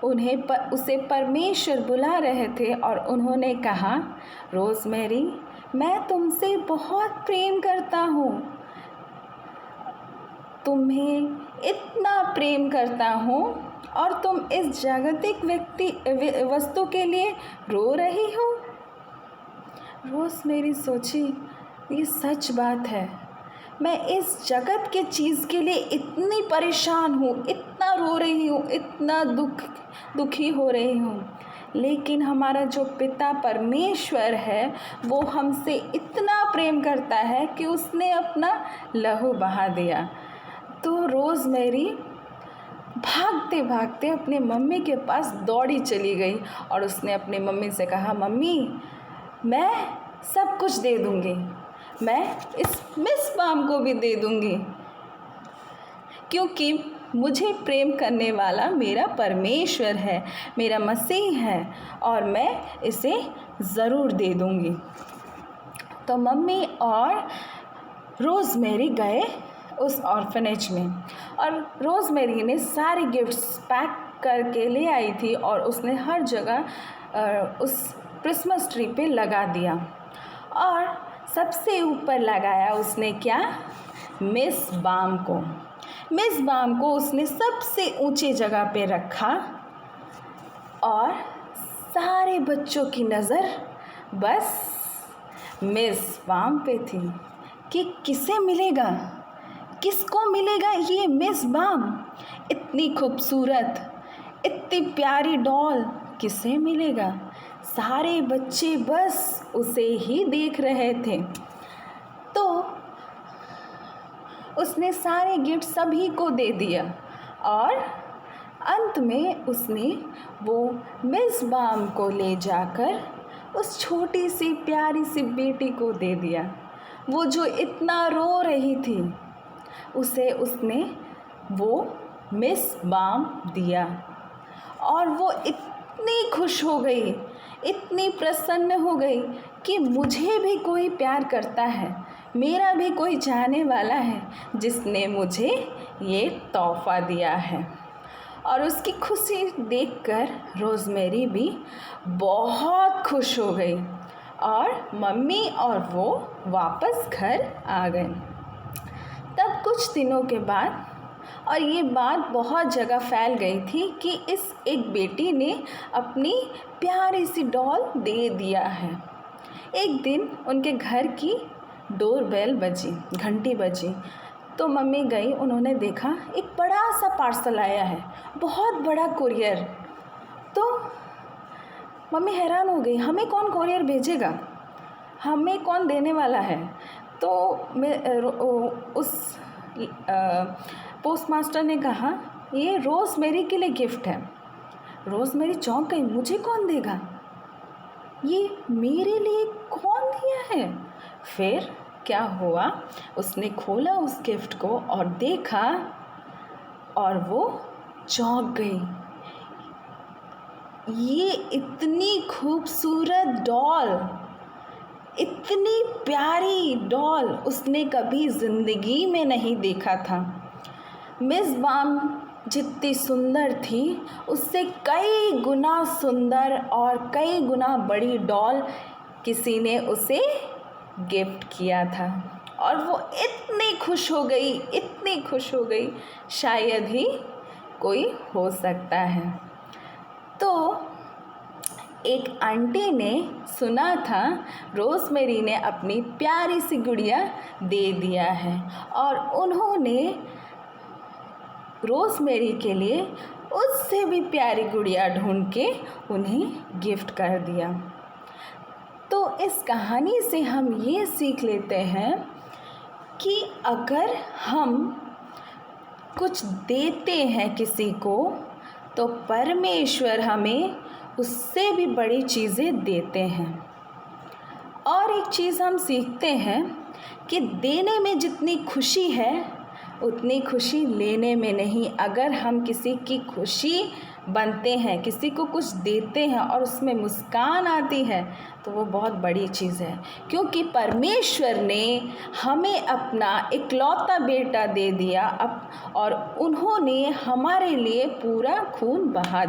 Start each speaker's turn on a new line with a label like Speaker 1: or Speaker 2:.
Speaker 1: उसे परमेश्वर बुला रहे थे और उन्होंने कहा, रोज़मेरी, मैं तुमसे बहुत प्रेम करता हूँ, तुम्हें इतना प्रेम करता हूँ और तुम इस जागतिक वस्तु के लिए रो रही हो। रोज़मेरी सोची, ये सच बात है, मैं इस जगत के चीज़ के लिए इतनी परेशान हूँ, इतना रो रही हूँ, इतना दुखी हो रही हूँ, लेकिन हमारा जो पिता परमेश्वर है वो हमसे इतना प्रेम करता है कि उसने अपना लहू बहा दिया। तो रोज़मेरी भागते भागते अपने मम्मी के पास दौड़ी चली गई और उसने अपनी मम्मी से कहा, मम्मी, मैं सब कुछ दे दूँगी, मैं इस मिस बाम को भी दे दूँगी, क्योंकि मुझे प्रेम करने वाला मेरा परमेश्वर है, मेरा मसीह है और मैं इसे ज़रूर दे दूँगी। तो मम्मी और रोज़मेरी गए उस ऑर्फनेज में और रोज़मेरी ने सारे गिफ्ट्स पैक करके ले आई थी और उसने हर जगह उस क्रिसमस ट्री पे लगा दिया और सबसे ऊपर लगाया उसने क्या, मिस बाम को। मिस बाम को उसने सबसे ऊंची जगह पे रखा और सारे बच्चों की नज़र बस मिस बाम पे थी कि किसे मिलेगा, किसको मिलेगा ये मिस बाम, इतनी खूबसूरत, इतनी प्यारी डॉल किसे मिलेगा। सारे बच्चे बस उसे ही देख रहे थे। तो उसने सारे गिफ्ट सभी को दे दिया और अंत में उसने वो मिस बाम को ले जाकर उस छोटी सी प्यारी सी बेटी को दे दिया। वो जो इतना रो रही थी उसे उसने वो मिस बाम दिया और वो इतनी खुश हो गई, इतनी प्रसन्न हो गई कि मुझे भी कोई प्यार करता है, मेरा भी कोई चाहने वाला है जिसने मुझे ये तोहफ़ा दिया है। और उसकी खुशी देखकर रोज़मेरी भी बहुत खुश हो गई और मम्मी और वो वापस घर आ गए। तब कुछ दिनों के बाद और ये बात बहुत जगह फैल गई थी कि इस एक बेटी ने अपनी प्यारी सी डॉल दे दिया है। एक दिन उनके घर की डोरबेल बजी, घंटी बजी, तो मम्मी गई, उन्होंने देखा एक बड़ा सा पार्सल आया है, बहुत बड़ा कुरियर। तो मम्मी हैरान हो गई, हमें कौन कुरियर भेजेगा, हमें कौन देने वाला है। तो उस पोस्ट मास्टर ने कहा, ये रोज़मेरी के लिए गिफ्ट है। रोज़मेरी चौंक गई, मुझे कौन देगा, ये मेरे लिए कौन दिया है। फिर क्या हुआ, उसने खोला उस गिफ्ट को और देखा और वो चौंक गई। ये इतनी खूबसूरत डॉल, इतनी प्यारी डॉल उसने कभी ज़िंदगी में नहीं देखा था। मिस बाम जितनी सुंदर थी उससे कई गुना सुंदर और कई गुना बड़ी डॉल किसी ने उसे गिफ्ट किया था और वो इतनी खुश हो गई, इतनी खुश हो गई, शायद ही कोई हो सकता है। तो एक आंटी ने सुना था रोज़मेरी ने अपनी प्यारी सी गुड़िया दे दिया है और उन्होंने रोज़मेरी के लिए उससे भी प्यारी गुड़िया ढूंढ के उन्हें गिफ्ट कर दिया। तो इस कहानी से हम ये सीख लेते हैं कि अगर हम कुछ देते हैं किसी को तो परमेश्वर हमें उससे भी बड़ी चीज़ें देते हैं। और एक चीज़ हम सीखते हैं कि देने में जितनी खुशी है उतनी खुशी लेने में नहीं। अगर हम किसी की खुशी बनते हैं, किसी को कुछ देते हैं और उसमें मुस्कान आती है तो वो बहुत बड़ी चीज़ है, क्योंकि परमेश्वर ने हमें अपना इकलौता बेटा दे दिया और उन्होंने हमारे लिए पूरा खून बहा